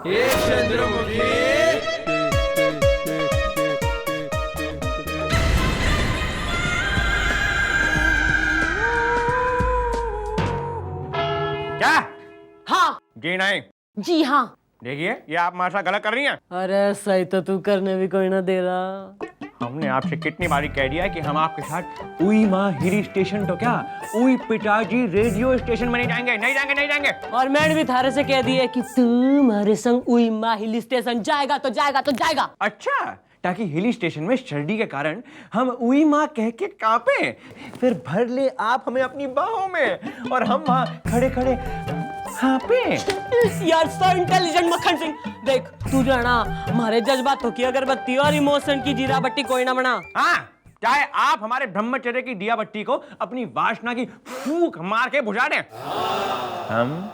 हे चंद्रमुखी। क्या? हाँ जी नहीं। जी हाँ। देखिए ये आप हमारे साथ गलत कर रही हैं। अरे सही तो तू करने भी कोई ना दे रहा। हमने आपसे कितनी बारी कह दिया है कि हम आपके साथ उई माँ हिल स्टेशन तो क्या उई पिताजी रेडियो स्टेशन में नहीं जाएंगे, नहीं जाएंगे, नहीं जाएंगे। और मैंने भी थारे से कह दिया कि तू हमारे संग उई माँ हिल स्टेशन जाएगा तो जाएगा तो जाएगा। अच्छा, ताकि हिल स्टेशन में सर्दी के कारण हम उई माँ कह के कांपे, फिर भर ले आप हमें अपनी बाहों में और हम वहाँ खड़े खड़े हाँपे। यार सो इंटेलिजेंट मक्खन सिंह। देख तू जो है ना हमारे जज्बातों की अगरबत्ती और इमोशन की जीरा बत्ती कोई ना बना। हाँ, चाहे आप हमारे ब्रह्मचर्य की दिया बत्ती को अपनी वासना की फूंक मार के बुझा दें, हम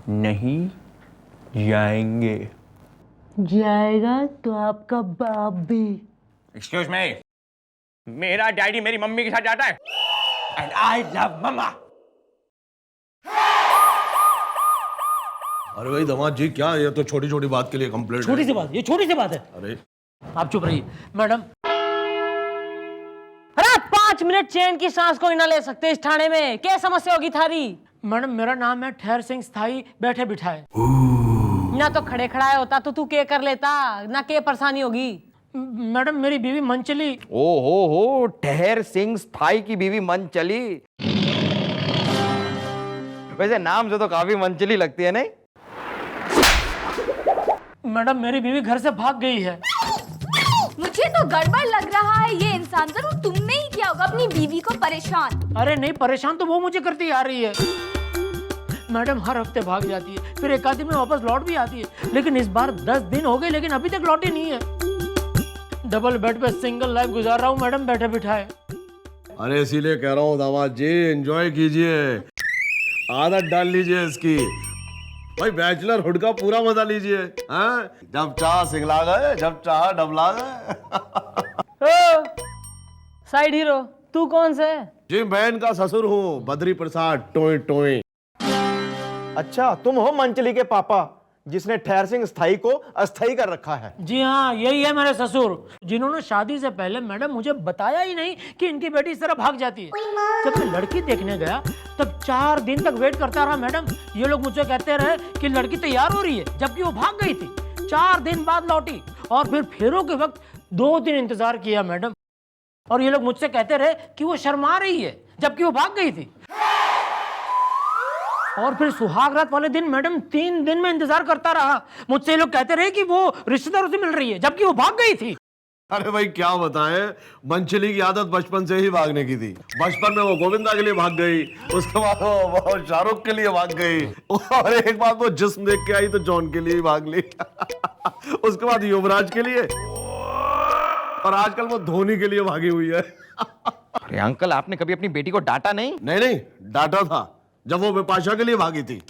नहीं जाएंगे। जाएगा तो आपका बाप भी। एक्सक्यूज मी, मेरा डैडी मेरी मम्मी के साथ जाता है एंड आई लव मम्मा। अरे भाई दामाद जी, क्या ये तो छोटी छोटी बात के लिए कंप्लेंट छोटी सी बात, ये छोटी सी बात है। अरे आप चुप रहिए मैडम। अरे 5 मिनट चैन की सांस कोई ना ले सकते इस थाने में, क्या समस्या होगी थारी? मैडम मेरा नाम है ठहर सिंह स्थाई बैठे बिठाए। ना तो खड़े खड़ाए होता तो तू क्या कर लेता, ना क्या परेशानी होगी। मैडम मेरी बीवी मंचली। ओ हो, ठहर सिंह स्थाई की बीवी मन चली। वैसे नाम से तो काफी मनचली लगती है नहीं? मैडम मेरी बीवी घर से भाग गई है। मुझे तो गड़बड़ लग रहा है ये इंसान। जरूर तुमने ही किया होगा अपनी बीवी को परेशान। अरे नहीं, परेशान तो वो मुझे करती आ रही है। मैडम हर हफ्ते भाग जाती है, फिर एक आध दिन में वापस लौट भी आती है, लेकिन इस बार 10 दिन हो गए लेकिन अभी तक लौटी नहीं है। डबल बेड पे सिंगल लाइफ गुजार रहा हूँ मैडम बैठे बिठाए। अरे इसीलिए कह रहा हूँ दामाद जी, एंजॉय कीजिए, आदत डाल लीजिए इसकी। भाई बैचलर हुड का पूरा मजा लीजिए। हाँ? जब चाह सिंगला गए, जब चाह डबला गए। साइड हीरो तू कौन से? जी मैं इनका ससुर हूँ, बद्री प्रसाद टोई टोई। अच्छा, तुम हो मंचली के पापा जिसने ठहर सिंह स्थाई को अस्थाई कर रखा है? जी हाँ, यही है मेरे ससुर, जिन्होंने शादी से पहले मैडम मुझे बताया ही नहीं कि इनकी बेटी इस तरह भाग जाती है। जब मैं लड़की देखने गया तब 4 दिन तक वेट करता रहा मैडम। ये लोग मुझसे कहते रहे कि लड़की तैयार हो रही है, जबकि वो भाग गई थी। 4 दिन बाद लौटी और फिर फेरों के वक्त 2 दिन इंतजार किया मैडम, और ये लोग मुझसे कहते रहे कि वो शर्मा रही है, जबकि वो भाग गई थी। और फिर सुहाग रात वाले दिन मैडम 3 दिन में इंतजार करता रहा। मुझसे ये लोग कहते रहे कि वो रिश्तेदारों से मिल रही है, जबकि वो भाग गई थी। अरे भाई क्या बताएं, मंचली की आदत बचपन से ही भागने की थी। बचपन में वो गोविंदा के लिए भाग गई, उसके बाद वो शाहरुख के लिए भाग गई, और एक बार वो जिस्म देख के आई तो जॉन के लिए भाग ली। उसके बाद युवराज के लिए, और आजकल वो धोनी के लिए भागी हुई है। अरे अंकल, आपने कभी अपनी बेटी को डांटा नहीं? नहीं नहीं, डांटा था जब वो विपाशा के लिए भागी थी।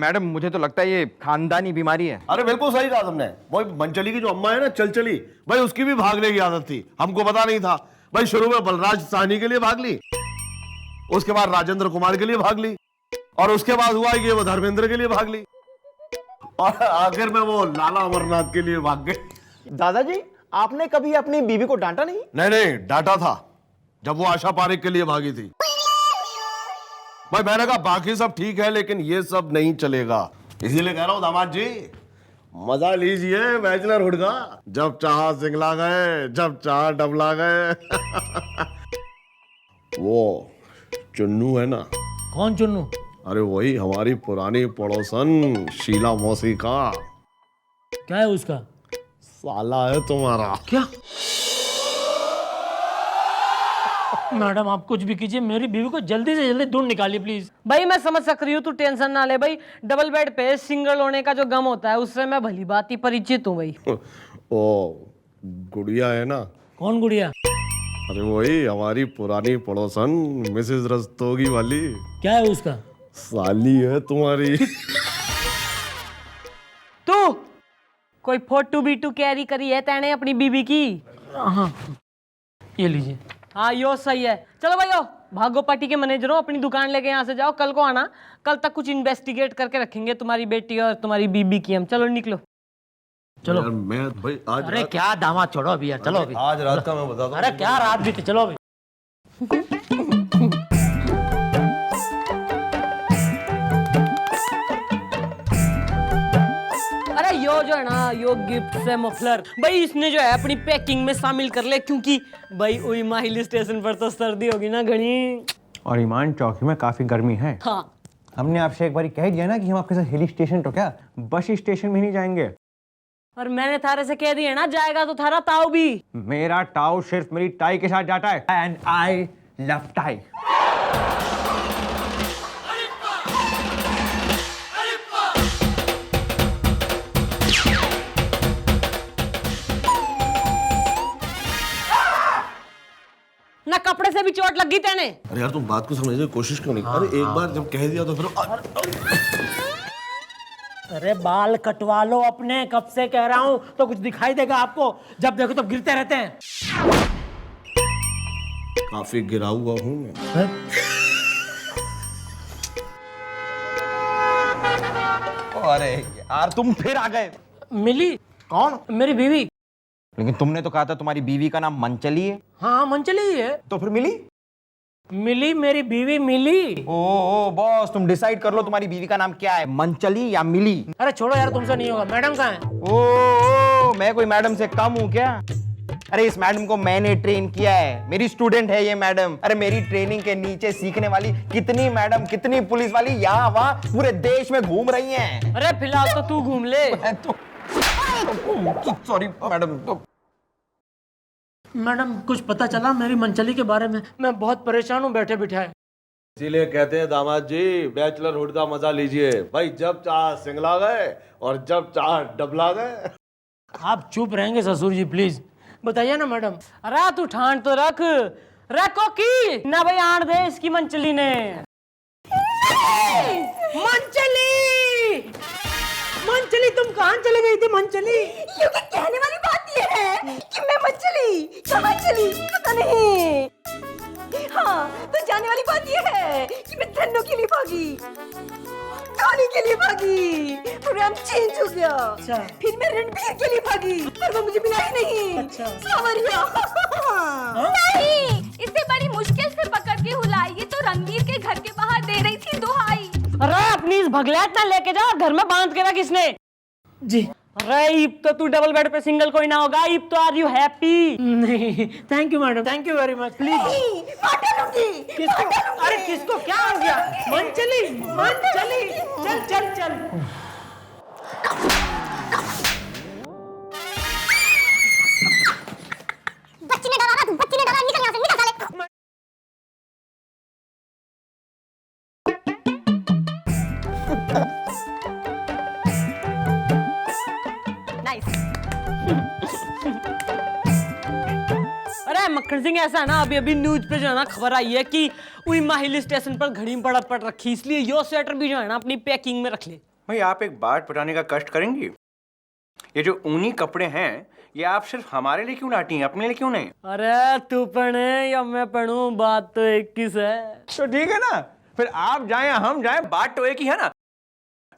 मैडम मुझे तो लगता है ये खानदानी बीमारी है। अरे बिल्कुल सही कहा तुमने। वही मंचली की जो अम्मा है ना, चलचली, भाई उसकी भी भागने की आदत थी, हमको पता नहीं था। भाई शुरू में बलराज साहनी के लिए भाग ली, उसके बाद राजेंद्र कुमार के लिए भाग ली, और उसके बाद हुआ कि वो धर्मेंद्र के लिए भाग ली, और आखिर में वो लाला अमरनाथ के लिए भाग गई। दादाजी, आपने कभी अपनी बीवी को डांटा नहीं? नहीं नहीं, डांटा था जब वो आशा पारेख के लिए भागी थी। भाई मैंने कहा बाकी सब ठीक है लेकिन ये सब नहीं चलेगा, इसीलिए कह रहा हूं दामाद जी, मजा लीजिए बैचलर हुड का। जब चाह सिंगला गए, जब चाह डबला गए। वो चुन्नू है ना? कौन चुन्नू? अरे वही हमारी पुरानी पड़ोसन शीला मौसी का क्या है उसका? साला है तुम्हारा। क्या? मैडम आप कुछ भी कीजिए, मेरी बीवी को जल्दी से जल्दी दूर निकालिए प्लीज। भाई मैं समझ सक रही हूँ, तू टेंशन ना ले भाई। डबल बेड पे सिंगल होने का जो गम होता है उससे मैं भली बात ही परिचित हूँ भाई। ओ गुड़िया है ना? कौन गुड़िया? अरे वही हमारी पुरानी पड़ोसन मिसेस रस्तोगी वाली। क्या है उसका? साली है तुम्हारी। तू कोई 42 कैरी करी है तैने अपनी बीबी की? हाँ ये लीजिए। हाँ यो सही है। चलो भाई भागो पार्टी के मैनेजर हो, अपनी दुकान लेके यहाँ से जाओ, कल को आना। कल तक कुछ इन्वेस्टिगेट करके रखेंगे तुम्हारी बेटी और तुम्हारी बीबी की हम। चलो निकलो। चलो यार मैं भाई आज अरे क्या दामाद, छोड़ो अभी यार, चलो अभी। आज रात का मैं बताता हूँ। अरे क्या रात बीती, चलो अभी। अरे यो जो है ना, यो गिफ्ट से मफलर भाई इसने जो है अपनी पैकिंग में शामिल कर ले, क्योंकि भाई उइमा हिल स्टेशन पर तो सर्दी होगी ना घनी। और ईमान चौकी में काफी गर्मी है। हाँ हमने आपसे एक बार कह दिया ना कि हम आपके साथ हिल स्टेशन तो क्या बस स्टेशन में नहीं जाएंगे। और मैंने थारे से कह दिया ना, जाएगा तो थारा ताऊ भी। मेरा टाउ सिर्फ मेरी टाई के साथ जाता है एंड आई लव टाई। ना कपड़े से भी चोट लगी तेने। अरे यार तुम बात को समझने की कोशिश क्यों नहीं? अरे एक बार जब कह दिया तो फिर अरे बाल कटवा लो अपने, कब से कह रहा हूं, तो कुछ दिखाई देगा आपको, जब देखो तब गिरते रहते हैं। काफी गिरा हुआ हूँ मैं। अरे यार तुम फिर आ गए। मिली? कौन? मेरी बीवी। लेकिन तुमने तो कहा था तुम्हारी बीवी का नाम मंचली है। हाँ मंचली ही है। तो फिर मिली? मिली, मेरी बीवी मिली। ओ बॉस, तुम डिसाइड कर लो तुम्हारी बीवी का नाम क्या है, मंचली या मिली? अरे छोड़ो यार, तुमसे नहीं होगा। मैडम कहाँ है? ओ मैं कोई मैडम से कम हूँ क्या? अरे इस मैडम को मैंने ट्रेन किया है, मेरी स्टूडेंट है ये मैडम। अरे मेरी ट्रेनिंग के नीचे सीखने वाली कितनी मैडम, कितनी पुलिस वाली यहाँ वहाँ पूरे देश में घूम रही हैं। अरे फिलहाल तो तू घूम ले। Sorry madam. तो मैडम कुछ पता चला मेरी मंचली के बारे में? मैं बहुत परेशान हूँ बैठे बिठाए। इसीलिए कहते हैं दामाद जी, बैचलरहुड का मजा लीजिए भाई। जब चाह सिंगला गए और जब चाह डबला गए। आप चुप रहेंगे ससुर जी प्लीज? बताइए ना मैडम। अरे तू ठान तो रखो की ना भाई, आण दे इसकी मंचली ने। मंचली, मंचली तुम कहाँ चले गई थी मंचली? क्योंकि कहने वाली बात ये है कि मैं मंचली कहाँ चली पता नहीं। हाँ तो जाने वाली बात ये है कि मैं धन्नो के लिए भागी, टॉनी के लिए भागी, प्रोग्राम चेंज हो गया। अच्छा। फिर मैं रणबीर के लिए भागी, पर वो मुझे मिला ही नहीं। अच्छा। सावरिया। नहीं, इससे बड़ी मुश्किल से पकड़ के हुलाई, ये तो रणबीर के घर के बाहर दे रही थी दुहाई। अरे अपनी इस भगलैत ना लेके जा, घर में बांध के रख इसने। जी। अरे इब तो तू डबल बेड पे सिंगल कोई ना होगा। इब तो आर यू हैप्पी? नहीं thank you madam, thank you very much. Please. किसको? अरे किसको क्या हो गया? मंचली, मंचली, चल चल चल। बच्ची ने डाला ना, बच्ची ने डाला, निकल यहाँ से, निकल साले। अरे मक्खन सिंह ऐसा है ना, अभी अभी न्यूज पे जो है ना खबर आई है कि उइमा हिल स्टेशन पर घड़ी पड़ रखी, इसलिए यो स्वेटर भी जो है ना अपनी पैकिंग में रख ले। भाई आप एक बात बताने का कष्ट करेंगी, ये जो ऊनी कपड़े हैं ये आप सिर्फ हमारे लिए क्यों लाती हैं, अपने लिए क्यों नहीं? अरे तू पढ़े या मैं पढ़ूं, बात तो एक ही है। तो ठीक है ना, फिर आप जाएं या हम जाएं, बात तो एक ही है ना।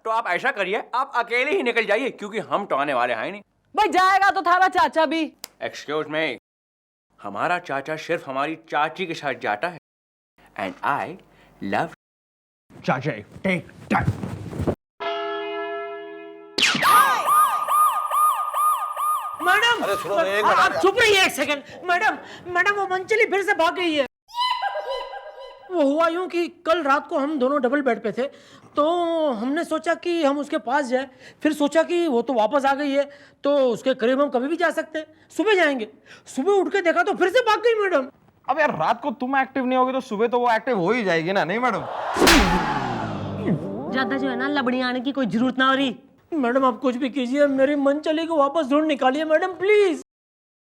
तो आप ऐसा करिए, आप अकेले ही निकल जाइए, क्योंकि हम तो आने वाले हैं नहीं। भाई जाएगा तो थारा चाचा भी। एक्सक्यूज मी, हमारा चाचा सिर्फ हमारी चाची के साथ जाता है एंड आई लव चाचा। Take time. मैडम अरे सुनो, एक आप चुप रहिए एक सेकंड। मैडम, मैडम वो मंचली फिर से भाग गई है। वो हुआ यूं कि कल रात को हम दोनों डबल बेड पे थे, तो हमने सोचा कि हम उसके पास जाए, फिर सोचा कि वो तो वापस आ गई है तो उसके करीब हम कभी भी जा सकते हैं, सुबह जाएंगे। सुबह उठ के देखा तो फिर से भाग गई मैडम। अब यार रात को तुम एक्टिव नहीं होगे तो सुबह तो वो एक्टिव हो ही जाएगी ना, नहीं मैडम? ज्यादा जो है ना लबड़ी आने की कोई जरूरत ना हो रही। मैडम आप कुछ भी कीजिए, मेरी मंचली को वापस ढूंढ निकालिए मैडम प्लीज।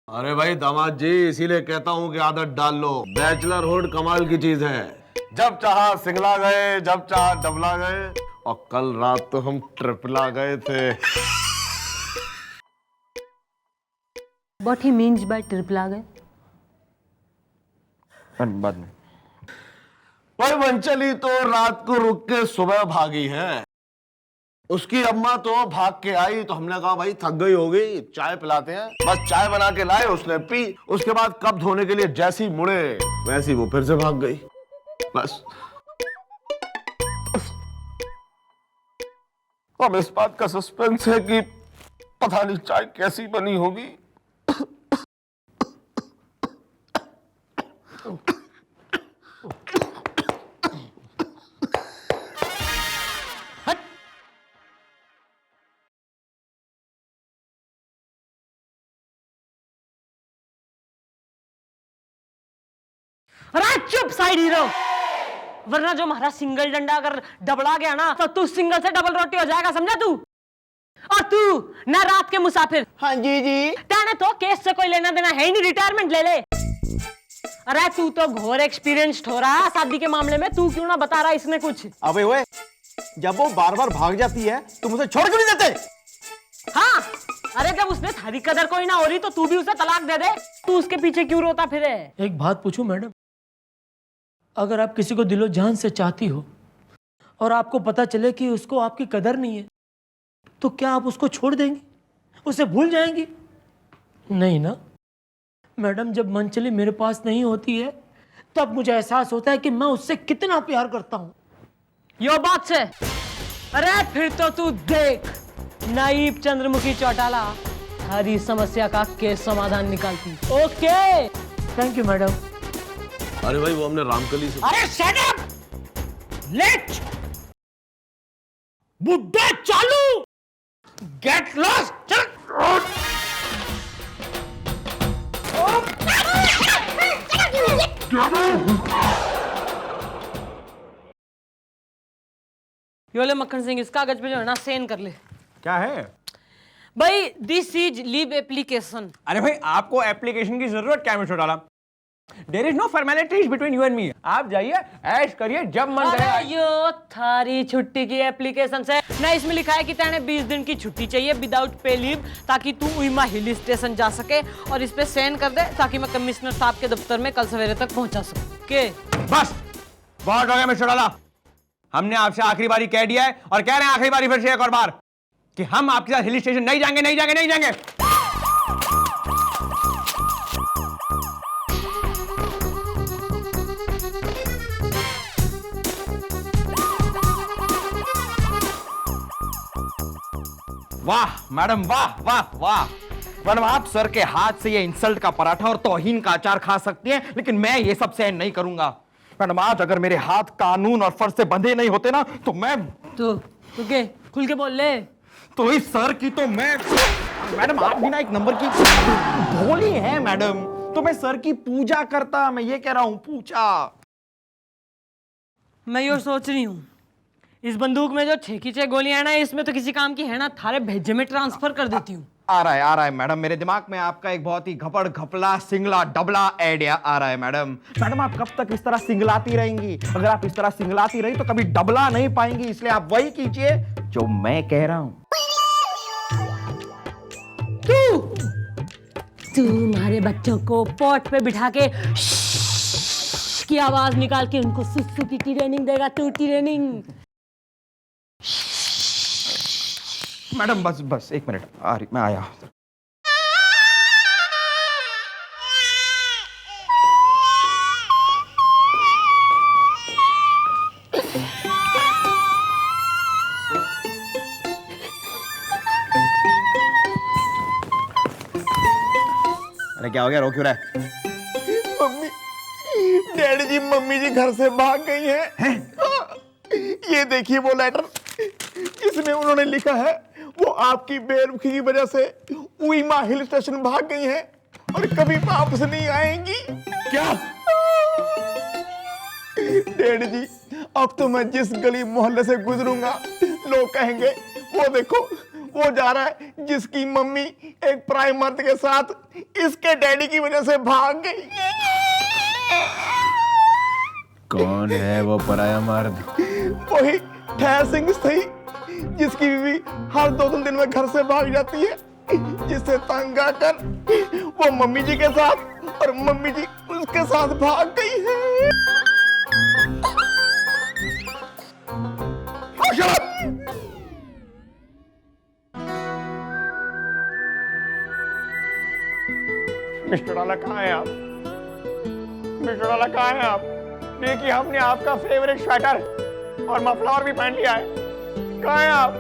अरे भाई दामाद जी, इसीलिए कहता हूँ कि आदत डाल लो। बैचलरहुड कमाल की चीज है। जब चाहा सिंगला गए, जब चाहा डबला गए, और कल रात तो हम ट्रिपला गए थे। What he means by triple आ गए? बाद में। भाई मंचली तो रात को रुक के सुबह भागी है। उसकी अम्मा तो भाग के आई तो हमने कहा भाई थक गई होगी, चाय पिलाते हैं। बस चाय बना के लाए, उसने पी। उसके बाद कप धोने के लिए जैसी मुड़े वैसी वो फिर से भाग गई। बस अब इस बात का सस्पेंस है कि पता नहीं चाय कैसी बनी होगी। अरे चुप साइड हीरो, वरना जो हमारा सिंगल डंडा अगर डबला गया ना तो तू सिंगल से डबल रोटी हो जाएगा, समझा तू? और तू ना रात के मुसाफिर। हाँ जी तेने तो केस से कोई लेना देना है ही नहीं, रिटायरमेंट ले ले। अरे तू तो घोर एक्सपीरियंस्ड हो रहा है शादी के मामले में, तू क्यों ना बता रहा इसमें कुछ? अबे ओए, जब वो बार बार भाग जाती है तुम उसे छोड़ क्यों नहीं देते? हाँ, अरे जब उसने थारी कदर कोई ना हो रही तो तू भी उसे तलाक दे दे। तू उसके पीछे क्यों रोता फिरे? एक बात पूछूं मैडम, अगर आप किसी को दिलो जान से चाहती हो और आपको पता चले कि उसको आपकी कदर नहीं है, तो क्या आप उसको छोड़ देंगी, उसे भूल जाएंगी? नहीं ना मैडम, जब मंचली मेरे पास नहीं होती है तब मुझे एहसास होता है कि मैं उससे कितना प्यार करता हूं। यो बात से। अरे फिर तो तू देख, नाइब चंद्रमुखी चौटाला हरी समस्या का केस समाधान निकालती। Okay, thank you madam. अरे भाई वो हमने रामकली से। अरे शट अप! लेट बुड्ढे चालू, गेट लॉस्ट। यो ले मक्खन सिंह, इस कागज पे जो है ना सेन कर ले। क्या है? भाई दिस इज लीव एप्लीकेशन। अरे भाई आपको एप्लीकेशन की जरूरत क्या है मिस्टर डाला? There is no formalities between you and me. आप जाइए ऐश करिए जब मन करे। अरे यो थारी छुट्टी की एप्लीकेशन से ना, इसमें लिखा है कि तेने 20 दिन की छुट्टी चाहिए विदाउट पे लीव, ताकि तू उइमा हिल स्टेशन जा सके, और इस पे साइन कर दे ताकि मैं कमिश्नर साहब के दफ्तर में कल सवेरे तक पहुंचा सकूं। के बस बहुत हो गया मिस्टर डाला, हमने आपसे आखिरी बारी कह दिया है और कह रहे हैं आखिरी बारी फिर से एक और बार कि हम आपके साथ हिल स्टेशन नहीं जाएंगे, नहीं जाएंगे, नहीं जाएंगे। वाह मैडम, वाह वाह वाह मैडम, आप सर के हाथ से ये इंसल्ट का पराठा और तौहीन का अचार खा सकती हैं, लेकिन मैं ये सब सहन नहीं करूंगा। मैडम आज अगर मेरे हाथ कानून और फर्ज से बंधे नहीं होते ना तो मैं के खुल के बोल ले। तो इस सर की तो मैं मैडम, आप भी ना एक नंबर की भोली है मैडम, तो मैं सर की पूजा करता, मैं ये कह रहा हूं पूजा। मैं यो सोच रही हूँ इस बंदूक में जो 6 की 6 गोलियां ना, इसमें तो किसी काम की है ना, थारे भेजे में ट्रांसफर कर देती हूँ। आ रहा है मैडम, मेरे दिमाग में आपका एक बहुत ही घपड़ घपला सिंगला डबला आइडिया आ रहा है मैडम। मैडम आप कब तक इस तरह सिंगलाती रहेंगी? अगर आप इस तरह सिंगलाती रही तो कभी डबला नहीं पाएंगी, इसलिए आप वही कीजिए जो मैं कह रहा हूं। तू हमारे बच्चों को पॉट पे बिठा के की आवाज निकाल के उनको सुसु की ट्रेनिंग देगा, तू ट्रेनिंग। मैडम बस बस एक मिनट, आ रही, मैं आया। अरे क्या हो गया, रो क्यों रहा है? मम्मी, डैडी जी, मम्मी जी घर से भाग गई हैं। ये देखिए वो लेटर, इसमें उन्होंने लिखा है वो आपकी बेरुखी की वजह से उइमा हिल स्टेशन भाग गई हैं और कभी वापस नहीं आएंगी। क्या? डैडी जी, अब तो मैं जिस गली मोहल्ले से गुजरूंगा लोग कहेंगे वो देखो वो जा रहा है जिसकी मम्मी एक पराये मर्द के साथ इसके डैडी की वजह से भाग गई। कौन है वो पराया मर्द? वही ठहर सिंह थी जिसकी बीवी हर 2-3 दिन में घर से भाग जाती है, जिससे तंग आकर वो मम्मी जी के साथ और मम्मी जी उसके साथ भाग गई है। मिस्टर डाला कहाँ है आप? मिस्टर डाला कहाँ है आप? देखिए हमने आपका फेवरेट स्वेटर और मफलर भी पहन लिया है, कहाँ हैं आप?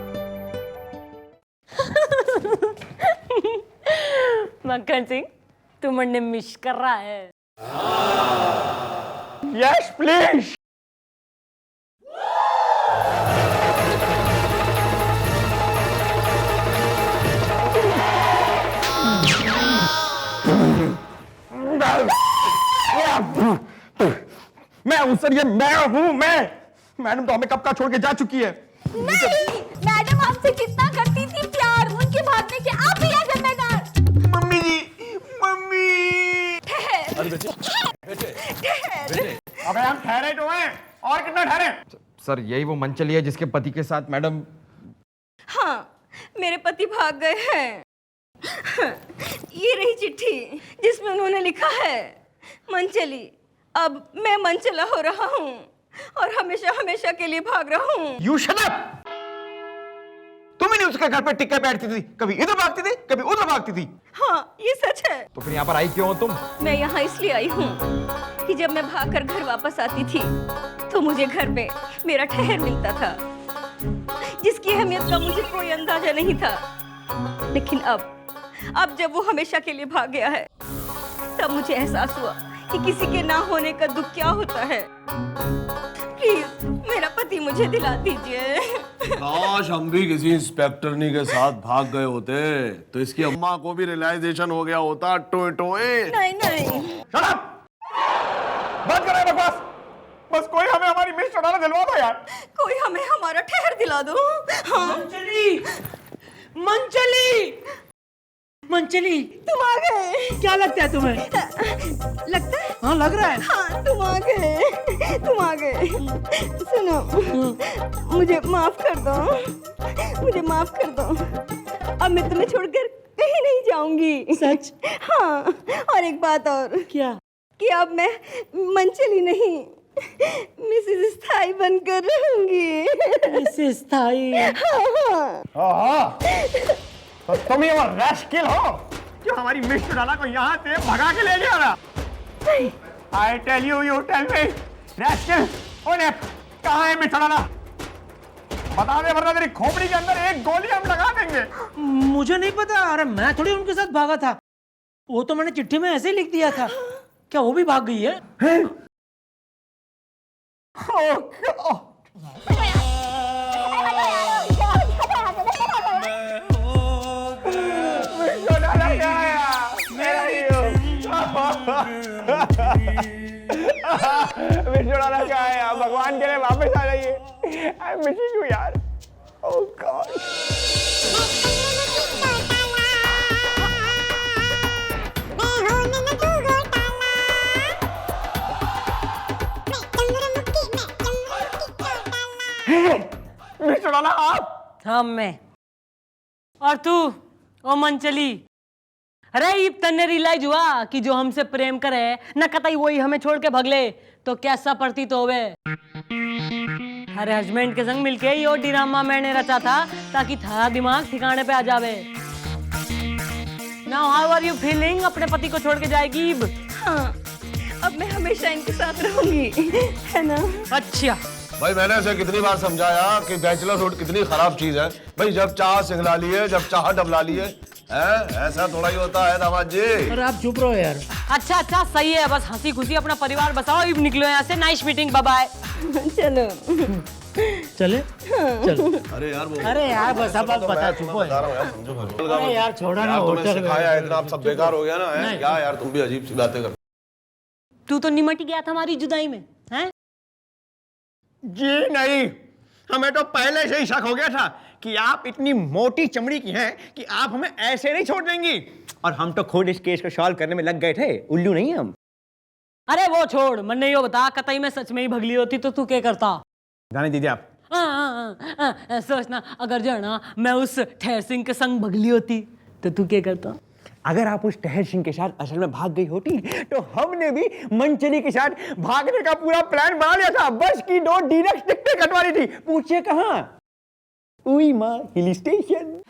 मक्खन सिंह, तू मुझे मिस कर रहा है? Yes please. मैं हूं सर, ये मैं हूं। मैं मैडम तो हमें कब का छोड़ के जा चुकी है। नहीं, मैडम आपसे कितना करती थी प्यार, उनके भागने के आप ही हैं जिम्मेदार। मम्मी जी, मम्मी। अबे हम ठहरे तो हैं, और कितना ठहरे? सर यही वो मंचली है जिसके पति के साथ मैडम। हाँ, मेरे पति भाग गए हैं। ये रही चिट्ठी जिसमें उन्होंने लिखा है, मंचली अब मैं मंचला हो रहा हूँ और हमेशा हमेशा के लिए भाग रहा हूँ। You shut up. तुम ही नहीं उसके घर पे टिक्के बैठती थी, कभी इधर भागती थी कभी उधर भागती थी। हाँ, ये सच है। तो फिर यहाँ पर आई क्यों हो तुम? मैं यहाँ इसलिए आई हूँ कि जब मैं भागकर घर वापस आती थी तो मुझे घर में मेरा ठहर मिलता था, जिसकी अहमियत का मुझे कोई अंदाजा नहीं था। लेकिन अब जब वो हमेशा के लिए भाग गया है, तब मुझे एहसास हुआ कि किसी के ना होने का दुख क्या होता है। प्लीज मेरा पति मुझे दिला दीजिए। काश हम भी किसी इंस्पेक्टरनी के साथ भाग गए होते तो इसकी अम्मा को भी रियलाइजेशन हो गया होता। टोए टोए। नहीं नहीं, शट अप! बंद करो ये बकवास। बस कोई हमें हमारी मिस चढ़ाना दिलवा दो यार। कोई हमें हमारा ठहर दिला दो। हाँ, मंचली, मंचली, मंचली, तुम आ गए। क्या लगता है तुम्हें? लगता है? हाँ लग रहा है। हाँ, तुम आ गए, तुम आ गए। सुनो, मुझे माफ कर दो, मुझे माफ कर दो। अब मैं तुम्हें छोड़कर कहीं नहीं जाऊंगी। सच? हाँ, और एक बात और, क्या? कि अब मैं मंचली नहीं, मिसेस स्थाई बनकर रहूंगी। मिसेस स्थाई। हाँ, तो तुम ही वो रैस्किल हो जो हमारी मिस चढ़ाना को यहाँ से भगा के ले गया ना? I tell you, you tell me, रैस्किल, उन्हें कहाँ है मिस चढ़ाना? बता दे वरना तेरी खोपड़ी के अंदर एक गोली हम लगा देंगे। मुझे नहीं पता। अरे मैं थोड़ी उनके साथ भागा था, वो तो मैंने चिट्ठी में ऐसे ही लिख दिया था। क्या वो भी भाग गई है? मिस्टर क्या है आप भगवान के लिए वापस आ जाइए। आई एम मिसिंग यू यार। ओह गॉड। मिस्टर आप? हाँ मैं। और तू ओ मंचली, अरे ये तन्ने रियलाइज हुआ कि जो हमसे प्रेम करे न कतई वही हमें छोड़ के भगले तो कैसा प्रतीत होवे। अरे हस्बैंड के संग मिलके यो ड्रामा मैंने रचा था ताकि थारा दिमाग ठिकाने पे आ जावे। Now how are you feeling? अपने पति को छोड़ के जाएगी? हाँ, अब मैं हमेशा इनके साथ रहूंगी, है ना? अच्छा भाई मैंने ऐसे कितनी बार समझाया कि बैचलरहुड कितनी खराब चीज है। भाई जब चाह सिंगला लिए, जब चाह डबला लिए, ऐसा थोड़ा ही होता है दामाद जी। अरे आप चुप रहो यार। अच्छा सही है, बस हंसी खुशी अपना परिवार बसाओ। अब निकलो यहाँ से। Nice meeting, bye bye. चलो चले चलो। अरे यार वो, अरे यार बस अब बता, चुप हो यार। अरे यार छोड़ा ना, तुम्हें होटल सिखाया है इतना, आप सब बेकार हो गया ना। है क्या यार, तुम भी अजीब सी बातें कर। तू तो निमट गया था हमारी जुदाई में, हैं? जी नहीं, हमें तो पहले से ही शक हो गया था कि आप इतनी मोटी चमड़ी की हैं कि आप हमें ऐसे नहीं छोड़ देंगी। और हम तो खुद इस केस को सॉल्व करने में लग गए थे। उल्लू नहीं हम। अरे वो छोड़, मन ने यो बता, कतई में सच में ही भगली होती तो तू क्या करता? जाने दीजिए आप। सोचना अगर जो है ना मैं उस ठहर सिंह के संग भगली होती तो तू क्या करता? अगर आप उस टहर सिंह के साथ असल में भाग गई होती तो हमने भी मंचली के साथ भागने का पूरा प्लान बना लिया था। बस की 2 डीलक्स टिकटें कटवानी थी। पूछिए कहाँ? उई माँ हिल स्टेशन।